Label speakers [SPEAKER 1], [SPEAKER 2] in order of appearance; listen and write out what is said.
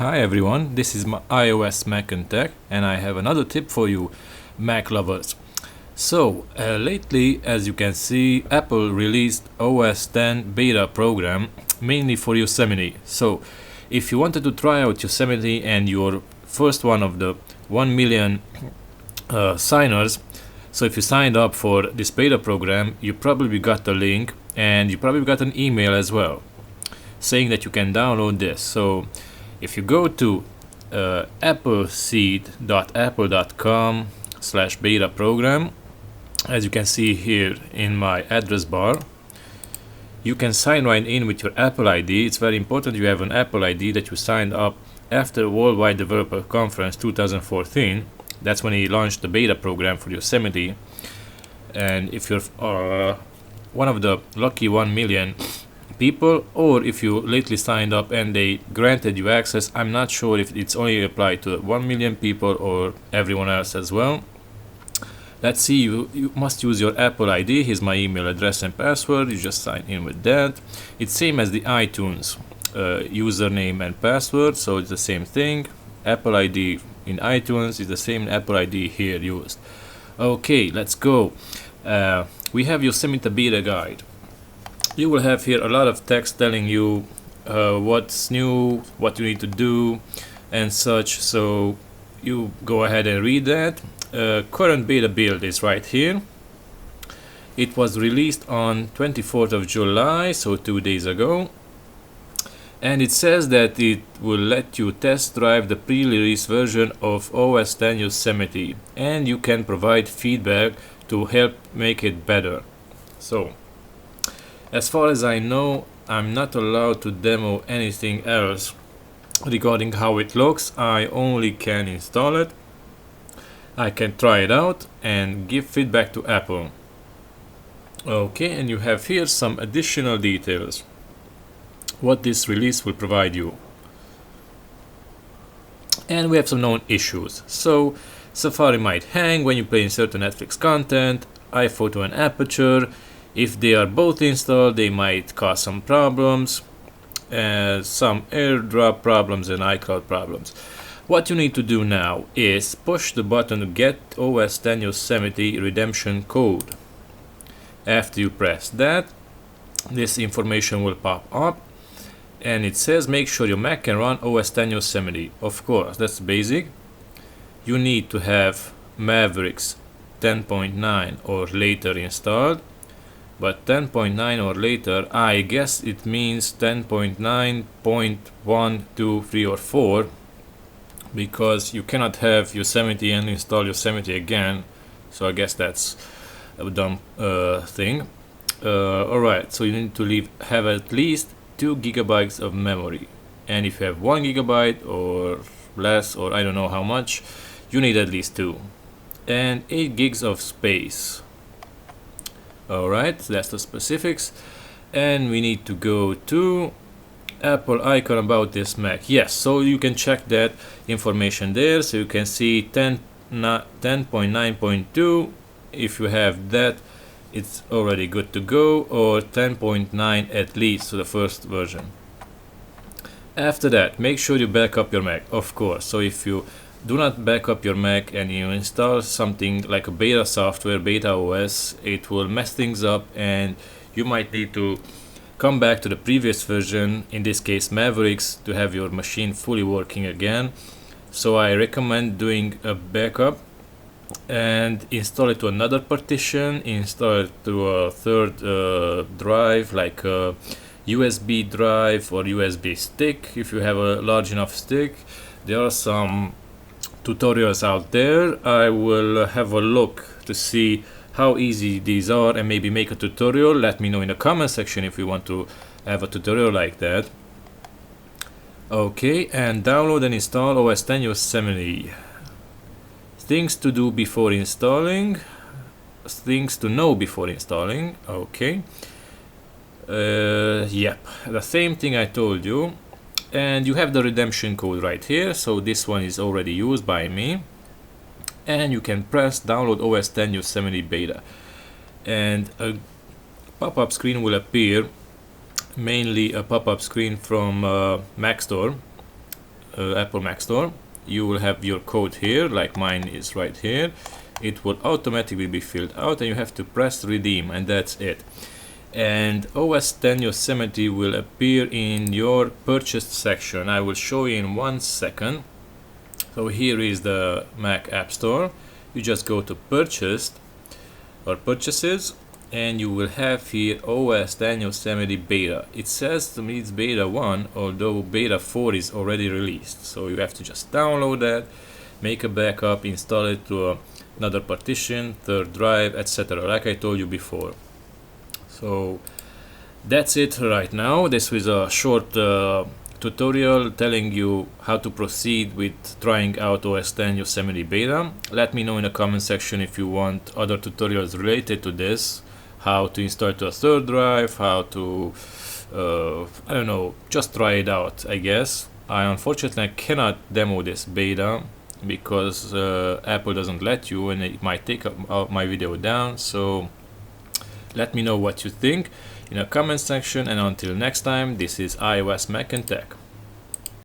[SPEAKER 1] Hi everyone, this is my iOS Mac and Tech, and I have another tip for you Mac lovers. Lately, as you can see, Apple released OS X beta program mainly for Yosemite. So if you wanted to try out Yosemite and you're first one of the 1 million signers, so if you signed up for this beta program, you probably got the link and you probably got an email as well saying that you can download this. So if you go to appleseed.apple.com/beta program, as you can see here in my address bar, you can sign right in with your Apple ID. It's very important you have an Apple ID that you signed up after Worldwide Developer Conference 2014. That's when he launched the beta program for Yosemite. And if you're one of the lucky 1 million people, or if you lately signed up and they granted you access, I'm not sure if it's only applied to 1 million people or everyone else as well. Let's see, you must use your Apple ID. Here's my email address and password. You just sign in with that. It's same as the iTunes username and password, so it's the same thing. Apple ID in iTunes is the same Apple ID here used. Okay, let's go. We have Yosemite beta guide. You will have here a lot of text telling you what's new, what you need to do and such, so you go ahead and read that. Current beta build is right here. It was released on 24th of July, so 2 days ago, and it says that it will let you test drive the pre-release version of OS X Yosemite, and you can provide feedback to help make it better. So as far as I know, I'm not allowed to demo anything else regarding how it looks. I only can install it. I can try it out and give feedback to Apple. Okay, and you have here some additional details what this release will provide you. And we have some known issues. So Safari might hang when you play in certain Netflix content, iPhoto and Aperture. If they are both installed, they might cause some problems, some AirDrop problems and iCloud problems. What you need to do now is push the button to get OS X Yosemite redemption code. After you press that, this information will pop up and it says make sure your Mac can run OS X Yosemite. Of course, that's basic. You need to have Mavericks 10.9 or later installed. But 10.9 or later, I guess it means 10.9.1, 2, 3 or 4, because you cannot have Yosemite and install Yosemite again, so I guess that's a dumb thing. Alright, so you need to have at least 2 gigabytes of memory, and if you have 1 gigabyte or less, or I don't know how much, you need at least 2, and 8 gigs of space. Alright, so that's the specifics, and we need to go to Apple icon about this Mac. Yes, so you can check that information there, so you can see 10.9.2. if you have that, it's already good to go, or 10.9 at least, so the first version. After that, make sure you back up your Mac, of course. So if you do not back up your Mac and you install something like a beta software, beta OS, it will mess things up and you might need to come back to the previous version, in this case Mavericks, to have your machine fully working again. So I recommend doing a backup and install it to another partition, install it to a third drive, like a USB drive or USB stick if you have a large enough stick. There are some tutorials out there. I will have a look to see how easy these are and maybe make a tutorial. Let me know in the comment section if you want to have a tutorial like that. Okay, and download and install OS X Yosemite. Things to do before installing, things to know before installing. Okay, yep, the same thing I told you. And you have the redemption code right here, so this one is already used by me, and you can press download OS X Yosemite beta and a pop-up screen will appear, mainly a pop-up screen from Mac Store Apple Mac Store, you will have your code here, like mine is right here. It will automatically be filled out, and you have to press redeem, and that's it. And OS X Yosemite will appear in your purchased section. I will show you in 1 second. So here is the Mac App Store. You just go to purchased or purchases, and you will have here OS X Yosemite beta. It says to me it's beta 1, although beta 4 is already released. So you have to just download that, make a backup, install it to another partition, third drive, etc., like I told you before. So that's it right now. This was a short tutorial telling you how to proceed with trying out OS X Yosemite beta. Let me know in the comment section if you want other tutorials related to this, how to install to a third drive, how to I don't know, just try it out. I guess I unfortunately cannot demo this beta because Apple doesn't let you, and it might take my video down. So let me know what you think in the comment section, and until next time, this is iOS Mac and Tech.